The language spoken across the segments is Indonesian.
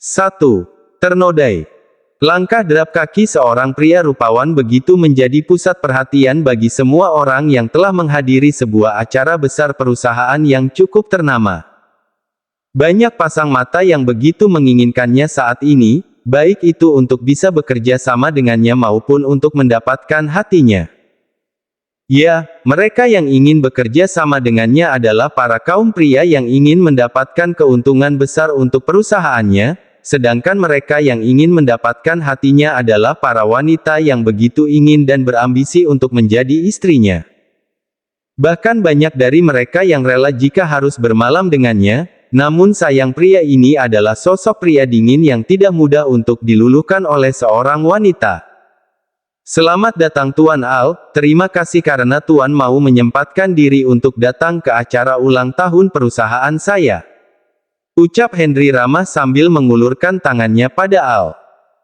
1. Ternodai. Langkah derap kaki seorang pria rupawan begitu menjadi pusat perhatian bagi semua orang yang telah menghadiri sebuah acara besar perusahaan yang cukup ternama. Banyak pasang mata yang begitu menginginkannya saat ini, baik itu untuk bisa bekerja sama dengannya maupun untuk mendapatkan hatinya. Ya, mereka yang ingin bekerja sama dengannya adalah para kaum pria yang ingin mendapatkan keuntungan besar untuk perusahaannya, sedangkan mereka yang ingin mendapatkan hatinya adalah para wanita yang begitu ingin dan berambisi untuk menjadi istrinya. Bahkan banyak dari mereka yang rela jika harus bermalam dengannya, namun sayang pria ini adalah sosok pria dingin yang tidak mudah untuk diluluhkan oleh seorang wanita. Selamat datang Tuan Al, terima kasih karena Tuan mau menyempatkan diri untuk datang ke acara ulang tahun perusahaan saya. Ucap Henry ramah sambil mengulurkan tangannya pada Al.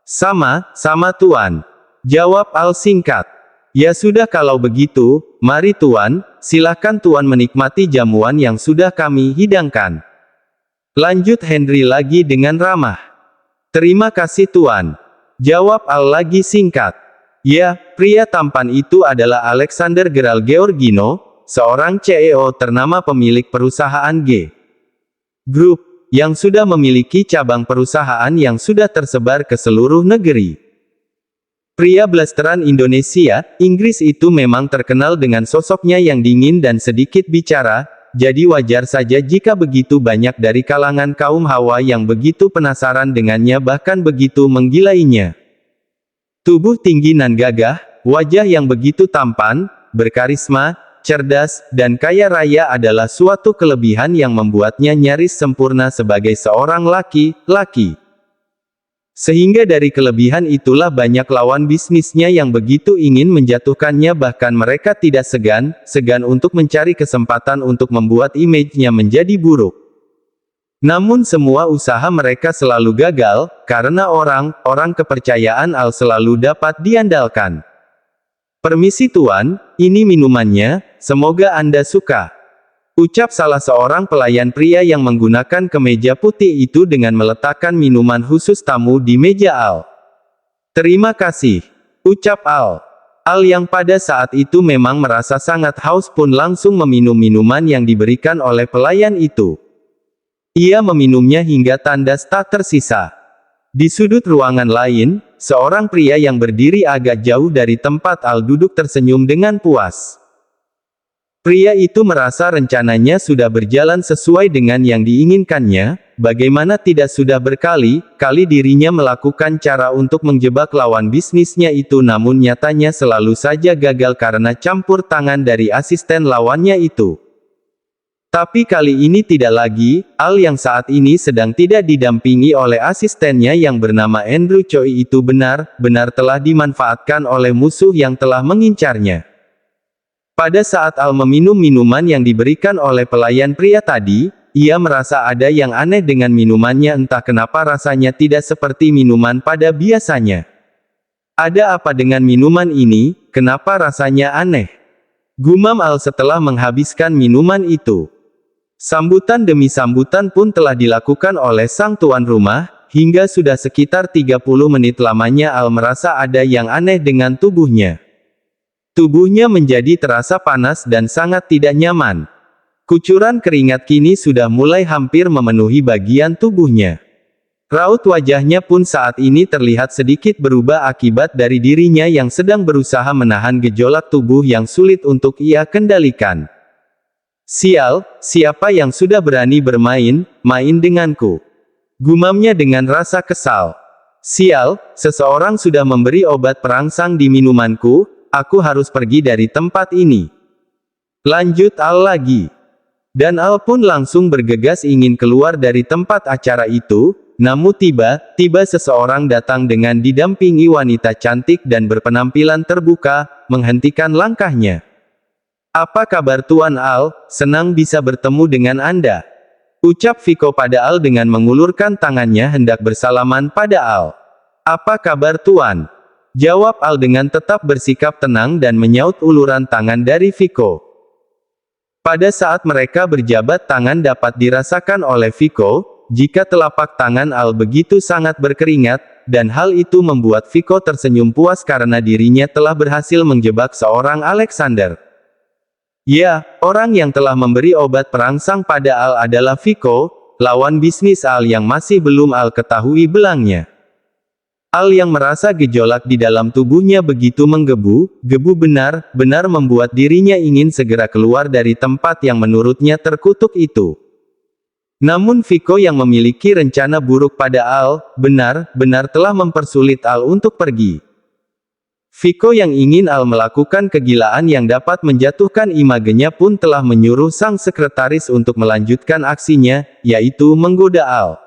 Sama Tuan. Jawab Al singkat. Ya sudah kalau begitu, mari Tuan, silakan Tuan menikmati jamuan yang sudah kami hidangkan. Lanjut Henry lagi dengan ramah. Terima kasih Tuan. Jawab Al lagi singkat. Ya, pria tampan itu adalah Alexander Gerald Georgino, seorang CEO ternama pemilik perusahaan G Group, yang sudah memiliki cabang perusahaan yang sudah tersebar ke seluruh negeri. Pria blasteran Indonesia, Inggris itu memang terkenal dengan sosoknya yang dingin dan sedikit bicara, jadi wajar saja jika begitu banyak dari kalangan kaum hawa yang begitu penasaran dengannya bahkan begitu menggilainya. Tubuh tinggi nan gagah, wajah yang begitu tampan, berkarisma, cerdas, dan kaya raya adalah suatu kelebihan yang membuatnya nyaris sempurna sebagai seorang laki-laki. Sehingga dari kelebihan itulah banyak lawan bisnisnya yang begitu ingin menjatuhkannya bahkan mereka tidak segan untuk mencari kesempatan untuk membuat image-nya menjadi buruk. Namun semua usaha mereka selalu gagal, karena orang kepercayaan Al selalu dapat diandalkan. Permisi Tuan, ini minumannya, semoga Anda suka. Ucap salah seorang pelayan pria yang menggunakan kemeja putih itu dengan meletakkan minuman khusus tamu di meja Al. Terima kasih. Ucap Al. Al yang pada saat itu memang merasa sangat haus pun langsung meminum minuman yang diberikan oleh pelayan itu. Ia meminumnya hingga tandas tak tersisa. Di sudut ruangan lain, seorang pria yang berdiri agak jauh dari tempat Al duduk tersenyum dengan puas. Pria itu merasa rencananya sudah berjalan sesuai dengan yang diinginkannya, bagaimana tidak sudah berkali-kali dirinya melakukan cara untuk menjebak lawan bisnisnya itu namun nyatanya selalu saja gagal karena campur tangan dari asisten lawannya itu. Tapi kali ini tidak lagi, Al yang saat ini sedang tidak didampingi oleh asistennya yang bernama Andrew Choi itu benar-benar telah dimanfaatkan oleh musuh yang telah mengincarnya. Pada saat Al meminum minuman yang diberikan oleh pelayan pria tadi, ia merasa ada yang aneh dengan minumannya entah kenapa rasanya tidak seperti minuman pada biasanya. Ada apa dengan minuman ini, kenapa rasanya aneh? Gumam Al setelah menghabiskan minuman itu. Sambutan demi sambutan pun telah dilakukan oleh sang tuan rumah, hingga sudah sekitar 30 menit lamanya Al merasa ada yang aneh dengan tubuhnya. Tubuhnya menjadi terasa panas dan sangat tidak nyaman. Kucuran keringat kini sudah mulai hampir memenuhi bagian tubuhnya. Raut wajahnya pun saat ini terlihat sedikit berubah akibat dari dirinya yang sedang berusaha menahan gejolak tubuh yang sulit untuk ia kendalikan. Sial, siapa yang sudah berani main denganku? Gumamnya dengan rasa kesal. Sial, seseorang sudah memberi obat perangsang di minumanku, aku harus pergi dari tempat ini. Lanjut Al lagi. Dan Al pun langsung bergegas ingin keluar dari tempat acara itu, namun tiba-tiba seseorang datang dengan didampingi wanita cantik dan berpenampilan terbuka, menghentikan langkahnya. Apa kabar Tuan Al, senang bisa bertemu dengan Anda. Ucap Viko pada Al dengan mengulurkan tangannya hendak bersalaman pada Al. Apa kabar Tuan? Jawab Al dengan tetap bersikap tenang dan menyaut uluran tangan dari Viko. Pada saat mereka berjabat tangan dapat dirasakan oleh Viko, jika telapak tangan Al begitu sangat berkeringat, dan hal itu membuat Viko tersenyum puas karena dirinya telah berhasil menjebak seorang Alexander. Ya, orang yang telah memberi obat perangsang pada Al adalah Viko, lawan bisnis Al yang masih belum Al ketahui belangnya. Al yang merasa gejolak di dalam tubuhnya begitu menggebu-gebu benar-benar membuat dirinya ingin segera keluar dari tempat yang menurutnya terkutuk itu. Namun Viko yang memiliki rencana buruk pada Al, benar-benar telah mempersulit Al untuk pergi. Viko yang ingin Al melakukan kegilaan yang dapat menjatuhkan imagenya pun telah menyuruh sang sekretaris untuk melanjutkan aksinya, yaitu menggoda Al.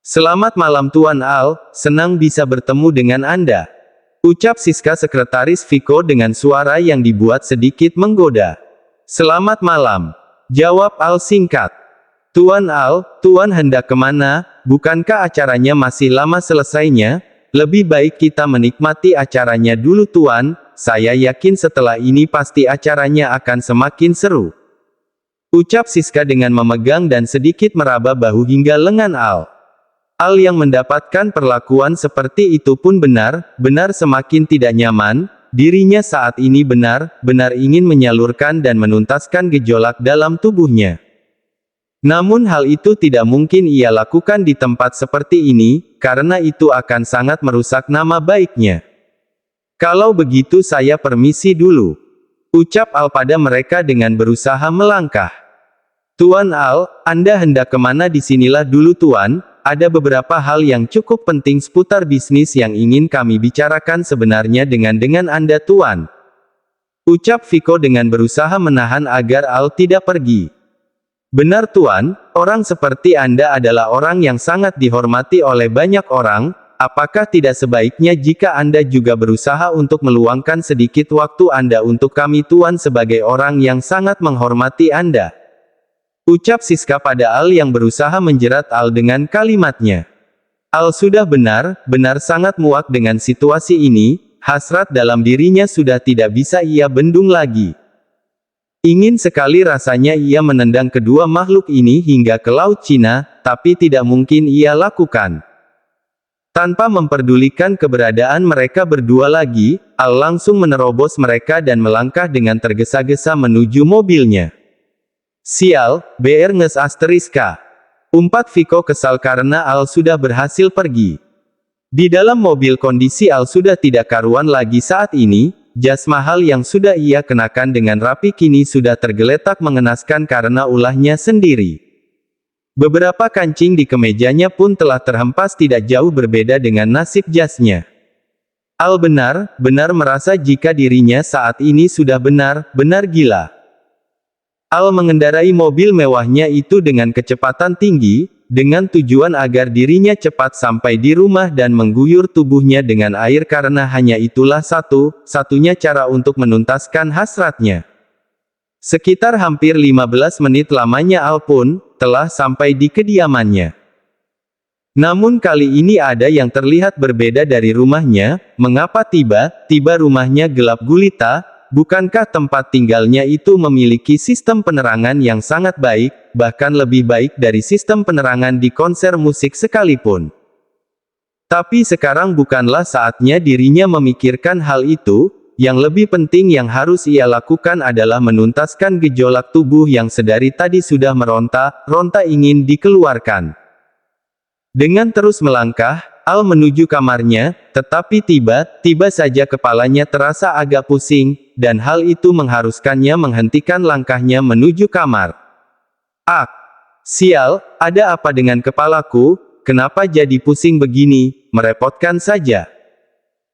"Selamat malam Tuan Al, senang bisa bertemu dengan Anda," ucap Siska sekretaris Viko dengan suara yang dibuat sedikit menggoda. "Selamat malam," jawab Al singkat. "Tuan Al, Tuan hendak kemana? Bukankah acaranya masih lama selesainya? Lebih baik kita menikmati acaranya dulu Tuan, saya yakin setelah ini pasti acaranya akan semakin seru," ucap Siska dengan memegang dan sedikit meraba bahu hingga lengan Al. Al yang mendapatkan perlakuan seperti itu pun benar-benar semakin tidak nyaman, dirinya saat ini benar-benar ingin menyalurkan dan menuntaskan gejolak dalam tubuhnya. Namun hal itu tidak mungkin ia lakukan di tempat seperti ini, karena itu akan sangat merusak nama baiknya. "Kalau begitu saya permisi dulu," ucap Al pada mereka dengan berusaha melangkah. "Tuan Al, Anda hendak kemana? Disinilah dulu Tuan. Ada beberapa hal yang cukup penting seputar bisnis yang ingin kami bicarakan sebenarnya dengan Anda Tuan," ucap Viko dengan berusaha menahan agar Al tidak pergi. "Benar Tuan, orang seperti Anda adalah orang yang sangat dihormati oleh banyak orang, apakah tidak sebaiknya jika Anda juga berusaha untuk meluangkan sedikit waktu Anda untuk kami Tuan sebagai orang yang sangat menghormati Anda," ucap Siska pada Al yang berusaha menjerat Al dengan kalimatnya. Al sudah benar-benar sangat muak dengan situasi ini, hasrat dalam dirinya sudah tidak bisa ia bendung lagi. Ingin sekali rasanya ia menendang kedua makhluk ini hingga ke Laut Cina, tapi tidak mungkin ia lakukan. Tanpa memperdulikan keberadaan mereka berdua lagi, Al langsung menerobos mereka dan melangkah dengan tergesa-gesa menuju mobilnya. "Sial, BR nges asteriska," umpat Viko kesal karena Al sudah berhasil pergi. Di dalam mobil kondisi Al sudah tidak karuan lagi saat ini, jas mahal yang sudah ia kenakan dengan rapi kini sudah tergeletak mengenaskan karena ulahnya sendiri. Beberapa kancing di kemejanya pun telah terhempas tidak jauh berbeda dengan nasib jasnya. Al benar-benar merasa jika dirinya saat ini sudah benar-benar gila. Al mengendarai mobil mewahnya itu dengan kecepatan tinggi, dengan tujuan agar dirinya cepat sampai di rumah dan mengguyur tubuhnya dengan air karena hanya itulah satu-satunya cara untuk menuntaskan hasratnya. Sekitar hampir 15 menit lamanya Al pun telah sampai di kediamannya. Namun kali ini ada yang terlihat berbeda dari rumahnya. Mengapa tiba-tiba rumahnya gelap gulita? Bukankah tempat tinggalnya itu memiliki sistem penerangan yang sangat baik, bahkan lebih baik dari sistem penerangan di konser musik sekalipun? Tapi sekarang bukanlah saatnya dirinya memikirkan hal itu, yang lebih penting yang harus ia lakukan adalah menuntaskan gejolak tubuh yang sedari tadi sudah meronta-ronta ingin dikeluarkan. Dengan terus melangkah, Al menuju kamarnya, tetapi tiba-tiba saja kepalanya terasa agak pusing, dan hal itu mengharuskannya menghentikan langkahnya menuju kamar. "Ah, sial, ada apa dengan kepalaku? Kenapa jadi pusing begini? Merepotkan saja,"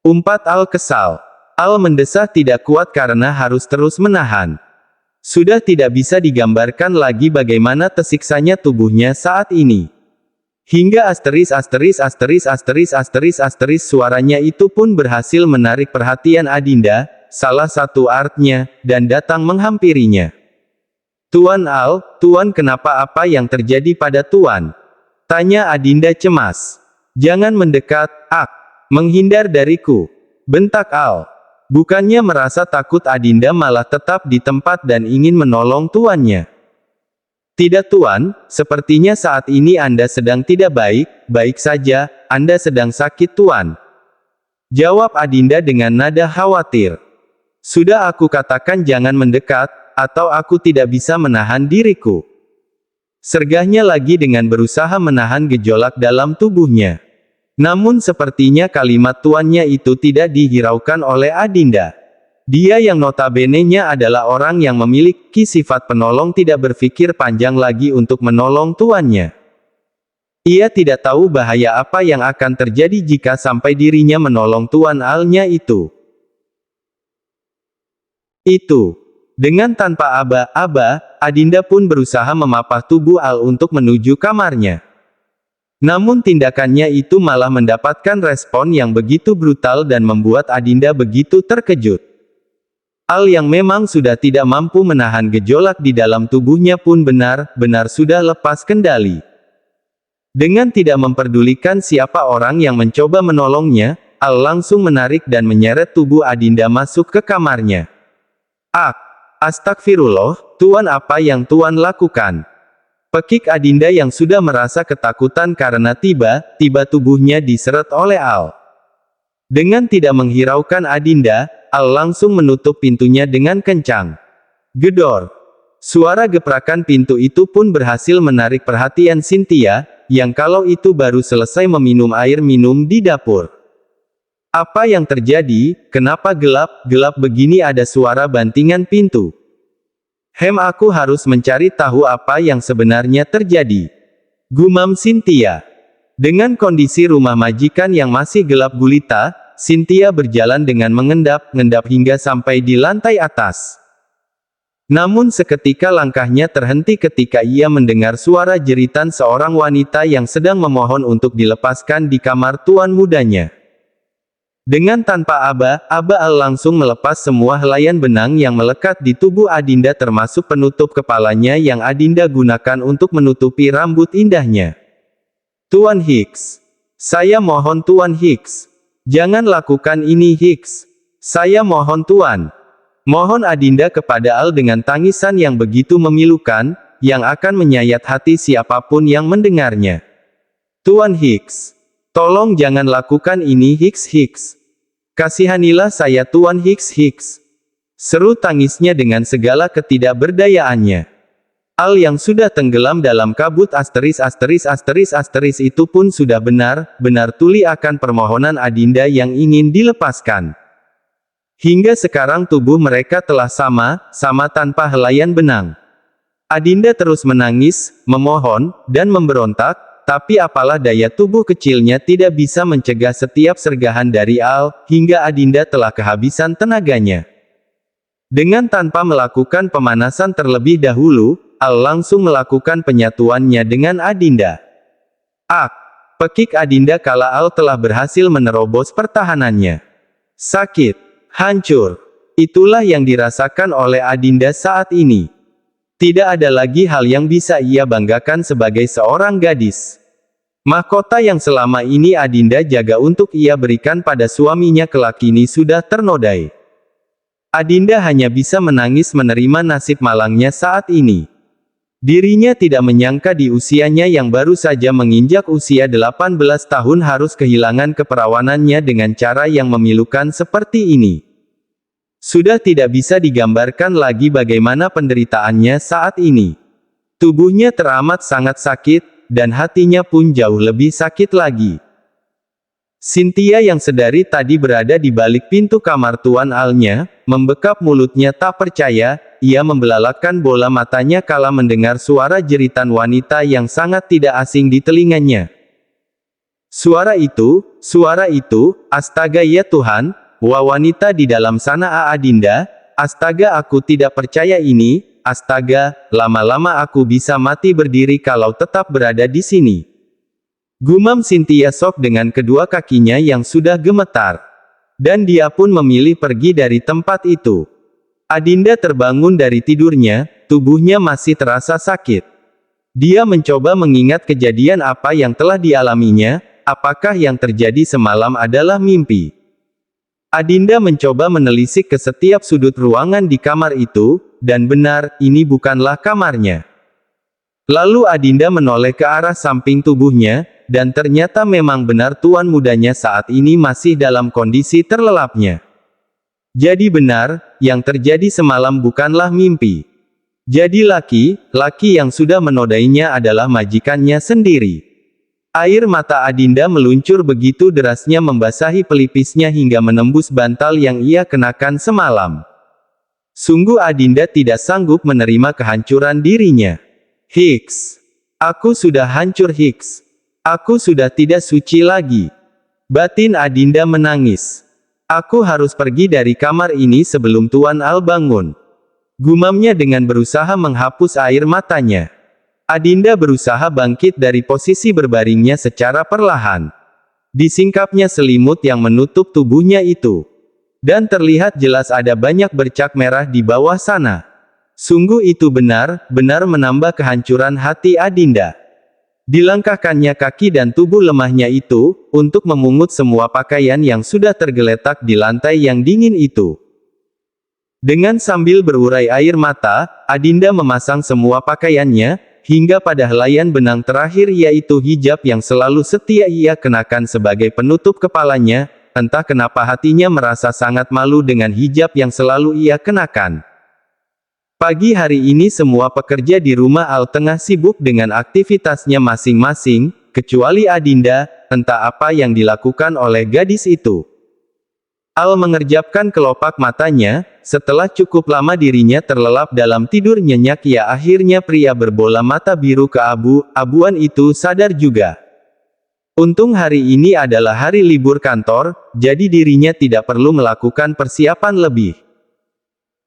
umpat Al kesal. Al mendesah tidak kuat karena harus terus menahan. Sudah tidak bisa digambarkan lagi bagaimana tersiksanya tubuhnya saat ini. Hingga suaranya itu pun berhasil menarik perhatian Adinda, salah satu artnya, dan datang menghampirinya. "Tuan Al, Tuan kenapa apa yang terjadi pada Tuan?" tanya Adinda cemas. "Jangan mendekat, menghindar dariku," bentak Al. Bukannya merasa takut Adinda malah tetap di tempat dan ingin menolong tuannya. Tidak Tuan, sepertinya saat ini Anda sedang tidak baik saja, Anda sedang sakit Tuan. Jawab Adinda dengan nada khawatir. Sudah aku katakan jangan mendekat, atau aku tidak bisa menahan diriku. Sergahnya lagi dengan berusaha menahan gejolak dalam tubuhnya. Namun sepertinya kalimat tuannya itu tidak dihiraukan oleh Adinda. Dia yang notabene-nya adalah orang yang memiliki sifat penolong tidak berpikir panjang lagi untuk menolong tuannya. Ia tidak tahu bahaya apa yang akan terjadi jika sampai dirinya menolong Tuan Al-nya itu. Dengan tanpa aba-aba, Adinda pun berusaha memapah tubuh Al untuk menuju kamarnya. Namun tindakannya itu malah mendapatkan respon yang begitu brutal dan membuat Adinda begitu terkejut. Al yang memang sudah tidak mampu menahan gejolak di dalam tubuhnya pun benar-benar sudah lepas kendali. Dengan tidak memperdulikan siapa orang yang mencoba menolongnya, Al langsung menarik dan menyeret tubuh Adinda masuk ke kamarnya. Astagfirullah, Tuan, apa yang Tuan lakukan? Pekik Adinda yang sudah merasa ketakutan karena tiba-tiba tubuhnya diseret oleh Al. Dengan tidak menghiraukan Adinda, Al langsung menutup pintunya dengan kencang. Gedor. Suara geprakan pintu itu pun berhasil menarik perhatian Cynthia, yang kalau itu baru selesai meminum air minum di dapur. Apa yang terjadi? Kenapa gelap begini? Ada suara bantingan pintu. Aku harus mencari tahu apa yang sebenarnya terjadi. Gumam Cynthia. Dengan kondisi rumah majikan yang masih gelap gulita, Cynthia berjalan dengan mengendap-endap hingga sampai di lantai atas. Namun seketika langkahnya terhenti ketika ia mendengar suara jeritan seorang wanita yang sedang memohon untuk dilepaskan di kamar tuan mudanya. Dengan tanpa aba-aba Al langsung melepas semua helaian benang yang melekat di tubuh Adinda termasuk penutup kepalanya yang Adinda gunakan untuk menutupi rambut indahnya. Tuan Hicks. Saya mohon Tuan Hicks. Jangan lakukan ini Hicks. Saya mohon Tuan. Mohon Adinda kepada Al dengan tangisan yang begitu memilukan, yang akan menyayat hati siapapun yang mendengarnya. Tuan Hicks. Tolong jangan lakukan ini Hicks. Kasihanilah saya Tuan Hicks. Seru tangisnya dengan segala ketidakberdayaannya. Al yang sudah tenggelam dalam kabut asteris itu pun sudah benar-benar tuli akan permohonan Adinda yang ingin dilepaskan. Hingga sekarang tubuh mereka telah sama tanpa helaian benang. Adinda terus menangis, memohon, dan memberontak, tapi apalah daya tubuh kecilnya tidak bisa mencegah setiap sergahan dari Al, hingga Adinda telah kehabisan tenaganya. Dengan tanpa melakukan pemanasan terlebih dahulu, Al langsung melakukan penyatuannya dengan Adinda. Pekik Adinda kala Al telah berhasil menerobos pertahanannya. Sakit, hancur. Itulah yang dirasakan oleh Adinda saat ini. Tidak ada lagi hal yang bisa ia banggakan sebagai seorang gadis. Mahkota yang selama ini Adinda jaga untuk ia berikan pada suaminya kelak kini sudah ternodai. Adinda hanya bisa menangis menerima nasib malangnya saat ini. Dirinya tidak menyangka di usianya yang baru saja menginjak usia 18 tahun harus kehilangan keperawanannya dengan cara yang memilukan seperti ini. Sudah tidak bisa digambarkan lagi bagaimana penderitaannya saat ini. Tubuhnya teramat sangat sakit, dan hatinya pun jauh lebih sakit lagi. Cynthia yang sedari tadi berada di balik pintu kamar Tuan Al-nya, membekap mulutnya tak percaya, ia membelalakkan bola matanya kala mendengar suara jeritan wanita yang sangat tidak asing di telinganya. Suara itu, astaga ya Tuhan, wah wanita di dalam sana Adinda, astaga aku tidak percaya ini, astaga, lama-lama aku bisa mati berdiri kalau tetap berada di sini. Gumam Cynthia sok dengan kedua kakinya yang sudah gemetar. Dan dia pun memilih pergi dari tempat itu. Adinda terbangun dari tidurnya, tubuhnya masih terasa sakit. Dia mencoba mengingat kejadian apa yang telah dialaminya, apakah yang terjadi semalam adalah mimpi. Adinda mencoba menelisik ke setiap sudut ruangan di kamar itu, dan benar, ini bukanlah kamarnya. Lalu Adinda menoleh ke arah samping tubuhnya, dan ternyata memang benar tuan mudanya saat ini masih dalam kondisi terlelapnya. Jadi benar, yang terjadi semalam bukanlah mimpi. Jadi laki yang sudah menodainya adalah majikannya sendiri. Air mata Adinda meluncur begitu derasnya membasahi pelipisnya hingga menembus bantal yang ia kenakan semalam. Sungguh Adinda tidak sanggup menerima kehancuran dirinya. Hiks. Aku sudah hancur Hiks. Aku sudah tidak suci lagi. Batin Adinda menangis. Aku harus pergi dari kamar ini sebelum Tuan Al bangun. Gumamnya dengan berusaha menghapus air matanya. Adinda berusaha bangkit dari posisi berbaringnya secara perlahan. Disingkapnya selimut yang menutup tubuhnya itu. Dan terlihat jelas ada banyak bercak merah di bawah sana. Sungguh itu benar-benar menambah kehancuran hati Adinda. Dilangkahkannya kaki dan tubuh lemahnya itu, untuk memungut semua pakaian yang sudah tergeletak di lantai yang dingin itu. Dengan sambil berurai air mata, Adinda memasang semua pakaiannya, hingga pada helaian benang terakhir yaitu hijab yang selalu setia ia kenakan sebagai penutup kepalanya, entah kenapa hatinya merasa sangat malu dengan hijab yang selalu ia kenakan. Pagi hari ini semua pekerja di rumah Al tengah sibuk dengan aktivitasnya masing-masing, kecuali Adinda, entah apa yang dilakukan oleh gadis itu. Al mengerjapkan kelopak matanya, setelah cukup lama dirinya terlelap dalam tidur nyenyak ya akhirnya pria berbola mata biru keabu-abuan itu sadar juga. Untung hari ini adalah hari libur kantor, jadi dirinya tidak perlu melakukan persiapan lebih.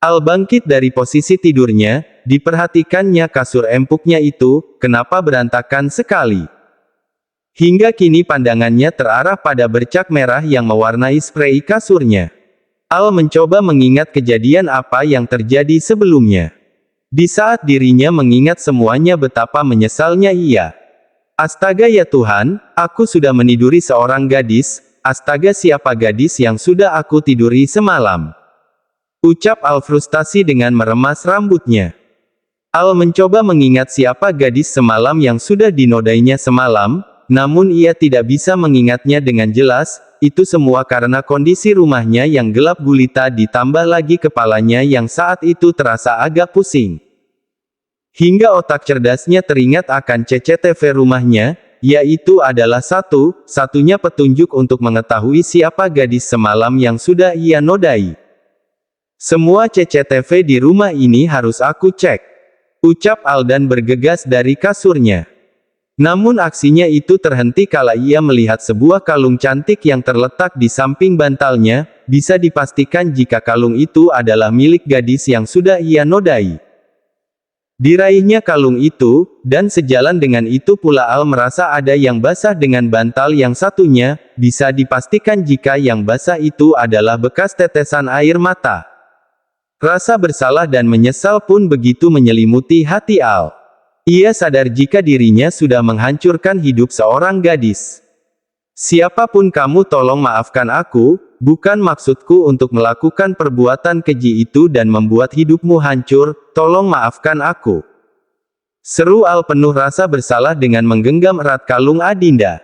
Al bangkit dari posisi tidurnya, diperhatikannya kasur empuknya itu, kenapa berantakan sekali. Hingga kini pandangannya terarah pada bercak merah yang mewarnai sprei kasurnya. Al mencoba mengingat kejadian apa yang terjadi sebelumnya. Di saat dirinya mengingat semuanya betapa menyesalnya ia. Astaga ya Tuhan, aku sudah meniduri seorang gadis, astaga siapa gadis yang sudah aku tiduri semalam. Ucap Al frustasi dengan meremas rambutnya. Al mencoba mengingat siapa gadis semalam yang sudah dinodainya semalam, namun ia tidak bisa mengingatnya dengan jelas, itu semua karena kondisi rumahnya yang gelap gulita ditambah lagi kepalanya yang saat itu terasa agak pusing. Hingga otak cerdasnya teringat akan CCTV rumahnya, yaitu adalah satu-satunya petunjuk untuk mengetahui siapa gadis semalam yang sudah ia nodai. Semua CCTV di rumah ini harus aku cek. Ucap Al dan bergegas dari kasurnya. Namun aksinya itu terhenti kala ia melihat sebuah kalung cantik yang terletak di samping bantalnya, bisa dipastikan jika kalung itu adalah milik gadis yang sudah ia nodai. Diraihnya kalung itu, dan sejalan dengan itu pula Al merasa ada yang basah dengan bantal yang satunya, bisa dipastikan jika yang basah itu adalah bekas tetesan air mata. Rasa bersalah dan menyesal pun begitu menyelimuti hati Al. Ia sadar jika dirinya sudah menghancurkan hidup seorang gadis. Siapapun kamu tolong maafkan aku, bukan maksudku untuk melakukan perbuatan keji itu dan membuat hidupmu hancur, tolong maafkan aku. Seru Al penuh rasa bersalah dengan menggenggam erat kalung Adinda.